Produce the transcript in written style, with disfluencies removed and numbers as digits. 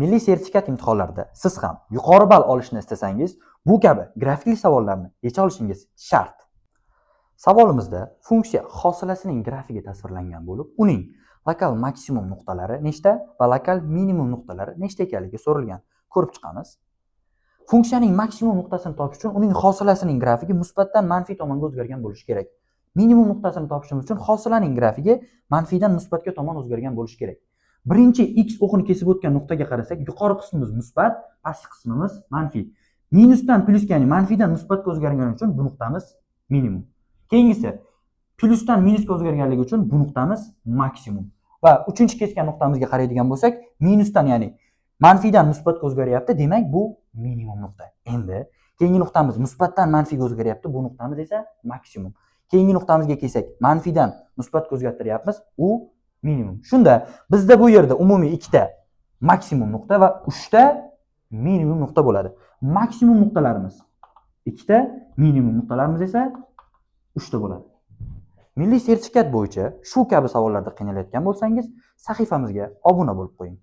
Milliy sertifikat imtihonlarida siz ham yuqori ball olishni istasangiz, bu kabi grafikli savollarni yecha olishingiz shart. Savolimizda funksiya hosilasining grafigi tasvirlangan bo'lib, uning lokal maksimum nuqtalari nechta va lokal minimum nuqtalari nechta ekanligi so'rilgan. Ko'rib chiqamiz. Funksiyaning maksimum nuqtasini topish uchun uning hosilasining grafigi musbatdan manfiy tomonga o'zgargan bo'lishi kerak. Minimum nuqtasini topishimiz uchun hosilaning grafigi manfiydan musbatga tomon o'zgargan bo'lishi kerak. Birinchi x o'qini kesib o'tgan nuqtaga qarasak, yuqori qismimiz musbat, pastki qismimiz manfiy. Minusdan plyusga, ya'ni manfiydan musbatga o'zgargani uchun bu nuqtamiz minimum. Keyingisi plyusdan minusga o'zgarganligi uchun bu nuqtamiz maksimum. Va uchinchi kesgan nuqtamizga qaraydigan bo'lsak, minusdan, ya'ni manfiydan musbatga o'zgaryapti, demak bu minimum nuqta. Endi keyingi nuqtamiz musbatdan manfiyga o'zgaryapti, bu nuqtamiz esa maksimum. Keyingi nuqtamizga kelsak, manfiydan musbatga o'zgartiryapmiz, u minimum. Shunda bizda bu yerda umumiy 2 ta maksimum nuqta va 3 ta minimum nuqta bo'ladi. Maksimum nuqtalarimiz 2 ta, minimum nuqtalarimiz esa 3 ta bo'ladi. Milliy sertifikat bo'yicha shu kabi savollarda qiynalayotgan bo'lsangiz, sahifamizga obuna bo'lib qo'ying.